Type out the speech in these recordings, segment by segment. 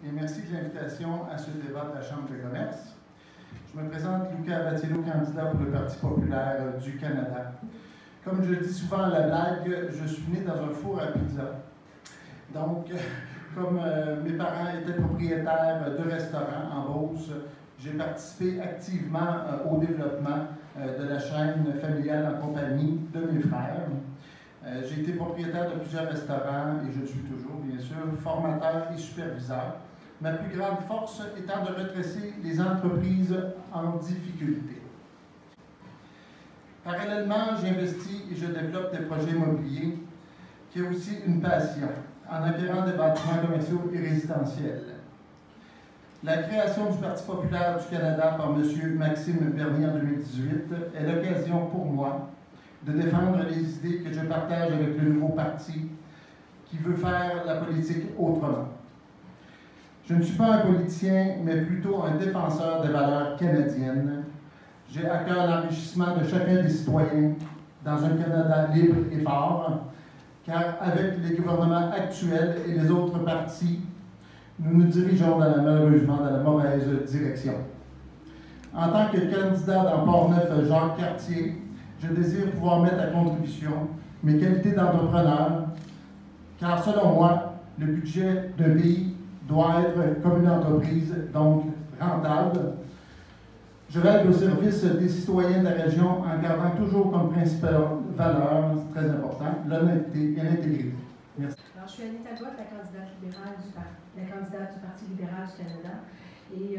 et merci de l'invitation à ce débat de la Chambre de commerce. Je me présente Luca Abatiello, candidat pour le Parti populaire du Canada. Comme je le dis souvent à la blague, je suis né dans un four à pizza. Donc, comme mes parents étaient propriétaires de restaurants en Beauce, j'ai participé activement au développement de la chaîne familiale en compagnie de mes frères. J'ai été propriétaire de plusieurs restaurants et je le suis toujours, bien sûr, formateur et superviseur. Ma plus grande force étant de redresser les entreprises en difficulté. Parallèlement, j'investis et je développe des projets immobiliers qui est aussi une passion, en acquérant des bâtiments commerciaux et résidentiels. La création du Parti populaire du Canada par M. Maxime Bernier en 2018 est l'occasion pour moi de défendre les idées que je partage avec le nouveau parti qui veut faire la politique autrement. Je ne suis pas un politicien, mais plutôt un défenseur des valeurs canadiennes. J'ai à cœur l'enrichissement de chacun des citoyens dans un Canada libre et fort, car avec les gouvernements actuels et les autres partis, nous nous dirigeons malheureusement dans la mauvaise direction. En tant que candidat dans Portneuf-Jacques-Cartier, je désire pouvoir mettre à contribution mes qualités d'entrepreneur, car selon moi, le budget d'un pays doit être comme une entreprise, donc rentable. Je règle au service des citoyens de la région en gardant toujours comme principale valeur, c'est très important, l'honnêteté et l'intégrité. Merci. Alors, je suis Anita Gott, la candidate du Parti libéral du Canada. Et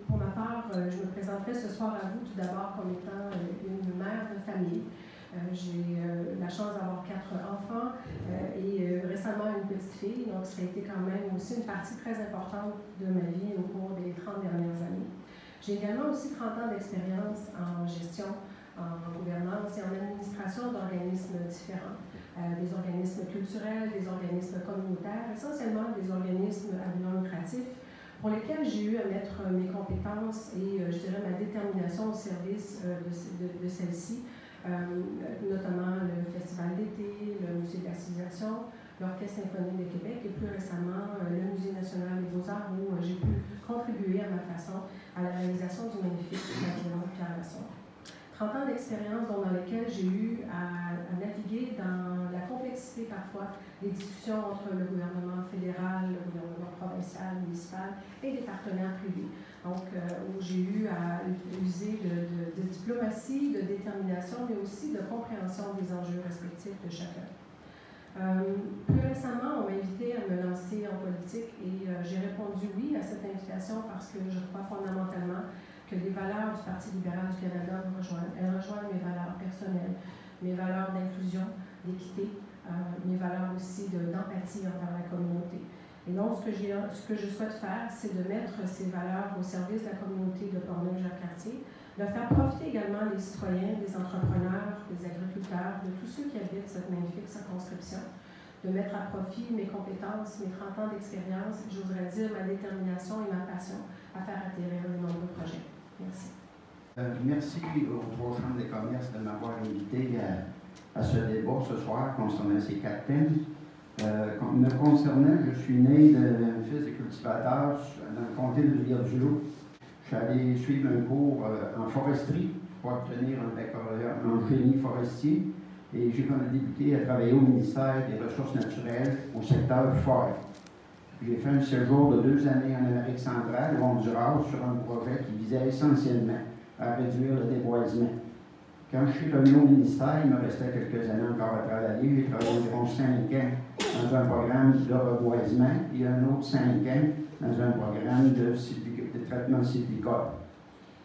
pour ma part, je me présenterai ce soir à vous tout d'abord comme étant une mère de famille. J'ai la chance d'avoir 4 enfants et récemment une petite fille, donc ça a été quand même aussi une partie très importante de ma vie au cours des 30 dernières années. J'ai également aussi 30 ans d'expérience en gestion, en gouvernance et en administration d'organismes différents. Des organismes culturels, des organismes communautaires, essentiellement des organismes à but non lucratif, pour lesquels j'ai eu à mettre mes compétences et, je dirais, ma détermination au service de celles-ci, notamment le Festival d'été, le Musée de la civilisation, l'Orchestre symphonique de Québec et plus récemment le Musée national des beaux-arts où j'ai pu contribuer à ma façon à la réalisation du magnifique bâtiment Pierre Lassonde. 30 ans d'expérience dans lesquelles j'ai eu à naviguer dans la complexité parfois des discussions entre le gouvernement fédéral, le gouvernement provincial, municipal et des partenaires privés. Donc, où j'ai eu à utiliser de diplomatie, de détermination, mais aussi de compréhension des enjeux respectifs de chacun. Plus récemment, on m'a invité à me lancer en politique et j'ai répondu oui à cette invitation parce que je crois fondamentalement que les valeurs du Parti libéral du Canada me rejoignent. Elles rejoignent mes valeurs personnelles, mes valeurs d'inclusion, d'équité, mes valeurs aussi d'empathie envers la communauté. Et donc, ce que je souhaite faire, c'est de mettre ces valeurs au service de la communauté de Portneuf-Jacques-Cartier, de faire profiter également les citoyens, des entrepreneurs, des agriculteurs, de tous ceux qui habitent cette magnifique circonscription, de mettre à profit mes compétences, mes 30 ans d'expérience, j'oserais dire ma détermination et ma passion à faire atterrir de nombreux projets. Merci. Merci aux 3 chambres de commerce de m'avoir invité à ce débat ce soir concernant ces 4 thèmes. Me concernant, je suis né d'un fils de cultivateur dans le comté de Rivière-du-Loup. Je suis allé suivre un cours en foresterie pour obtenir un baccalauréat en génie forestier et j'ai débuté à travailler au ministère des Ressources naturelles au secteur forêt. J'ai fait un séjour de 2 années en Amérique centrale, au Honduras, sur un projet qui visait essentiellement à réduire le déboisement. Quand je suis revenu au ministère, il me restait quelques années encore à travailler. J'ai travaillé environ 5 ans dans un programme de reboisement et un autre 5 ans dans un programme de traitement sylvicole.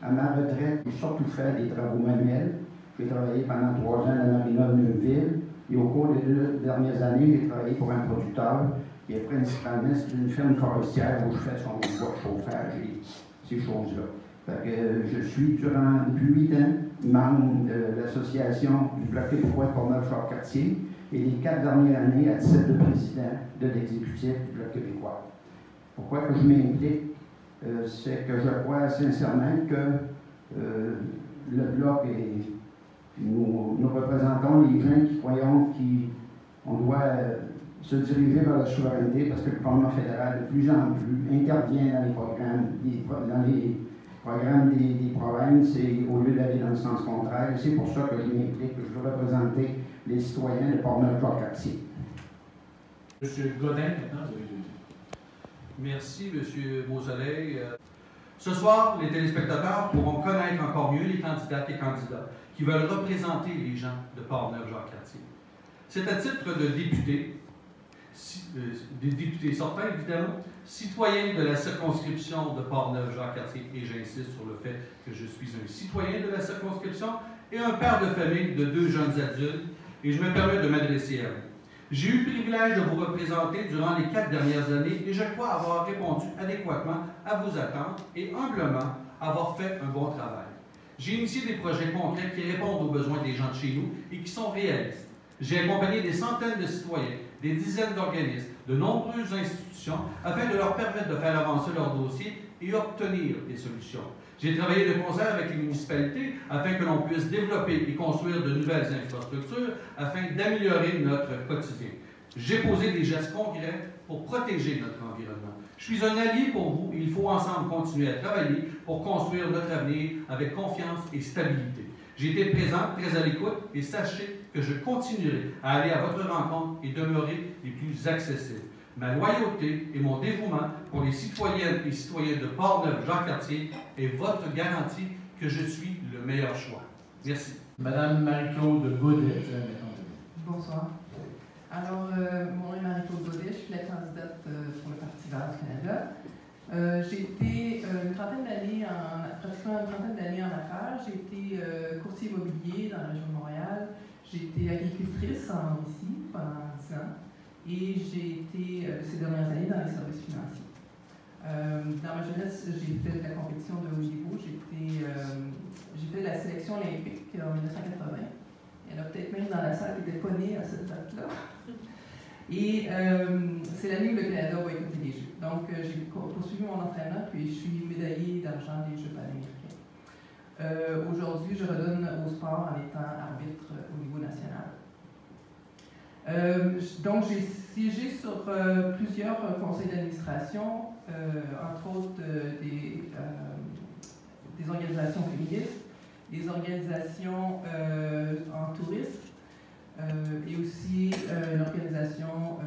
À ma retraite, j'ai surtout fait des travaux manuels. J'ai travaillé pendant 3 ans à la marina de Neuville et au cours des 2 dernières années, j'ai travaillé pour un producteur qui est principalement une ferme forestière où je fais son bois de chauffage et ces choses-là. Je suis depuis 8 ans membre de l'association du Bloc québécois de Portneuf-Jacques-Cartier et les 4 dernières années à titre de président de l'exécutif du Bloc québécois. Pourquoi que je m'implique? C'est que je crois sincèrement que le Bloc nous représentons les gens qui croyons qu'on doit se diriger vers la souveraineté parce que le gouvernement fédéral, de plus en plus, intervient dans les programmes des provinces et au lieu d'aller dans le sens contraire. C'est pour ça que je m'implique, que je veux représenter les citoyens de Portneuf-Jacques-Cartier. Monsieur Godin, maintenant, vous avez deux. Merci, Monsieur Beausoleil. Ce soir, les téléspectateurs pourront connaître encore mieux les candidates et candidats qui veulent représenter les gens de Portneuf-Jacques-Cartier. C'est à titre de député, des députés sortants évidemment, citoyen de la circonscription de Portneuf-Jacques-Cartier, et j'insiste sur le fait que je suis un citoyen de la circonscription et un père de famille de 2 jeunes adultes, et je me permets de m'adresser à vous. J'ai eu le privilège de vous représenter durant les 4 dernières années et je crois avoir répondu adéquatement à vos attentes et humblement avoir fait un bon travail. J'ai initié des projets concrets qui répondent aux besoins des gens de chez nous et qui sont réalistes. J'ai accompagné des centaines de citoyens, des dizaines d'organismes, de nombreuses institutions afin de leur permettre de faire avancer leurs dossiers et obtenir des solutions. J'ai travaillé de concert avec les municipalités afin que l'on puisse développer et construire de nouvelles infrastructures afin d'améliorer notre quotidien. J'ai posé des gestes concrets pour protéger notre environnement. Je suis un allié pour vous et il faut ensemble continuer à travailler pour construire notre avenir avec confiance et stabilité. J'ai été présent, très à l'écoute et sachez que je continuerai à aller à votre rencontre et demeurer les plus accessibles. Ma loyauté et mon dévouement pour les citoyennes et citoyens de Portneuf-Jacques-Cartier est votre garantie que je suis le meilleur choix. Merci. Madame Marie-Claude Godet, Bonsoir. Alors, mon nom est Marie-Claude Godet, je suis la candidate pour le Parti vert du Canada. J'ai été pratiquement une trentaine d'années en affaires. J'ai été courtier immobilier dans la région de Montréal. J'ai été agricultrice en Mauricie pendant 10 ans. Et j'ai été, ces dernières années, dans les services financiers. Dans ma jeunesse, j'ai fait de la compétition de haut niveau. J'ai fait de la sélection olympique en 1980. Il y en a peut-être même dans la salle qui n'était pas née à cette date-là. Et c'est l'année où le Canada a boycotté les Jeux. Donc, j'ai poursuivi mon entraînement, puis je suis médaillée d'argent des Jeux panaméricains. Aujourd'hui, je redonne au sport en étant arbitre au niveau national. Donc, j'ai siégé sur plusieurs conseils d'administration, entre autres des organisations féministes, des organisations en tourisme et aussi une organisation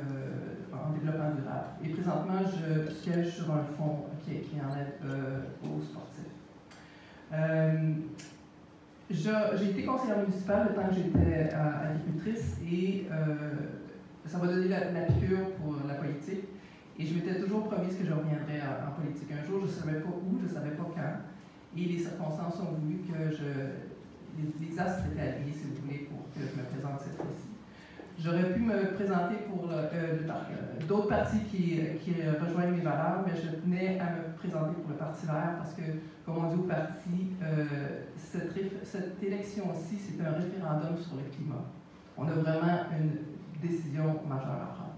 en développement durable. Et présentement, je siège sur un fonds qui en aide aux sportifs. J'ai été conseillère municipale le temps que j'étais agricultrice et ça m'a donné la piqûre pour la politique. Et je m'étais toujours promis que je reviendrais en politique un jour. Je ne savais pas où, je ne savais pas quand. Et les circonstances ont voulu que les astres étaient alignés, si vous voulez, pour que je me présente cette fois-ci. J'aurais pu me présenter pour d'autres partis qui rejoignent mes valeurs, mais je tenais à me présenter pour le Parti vert parce que, comme on dit au parti, cette élection-ci, c'est un référendum sur le climat. On a vraiment une décision majeure à prendre.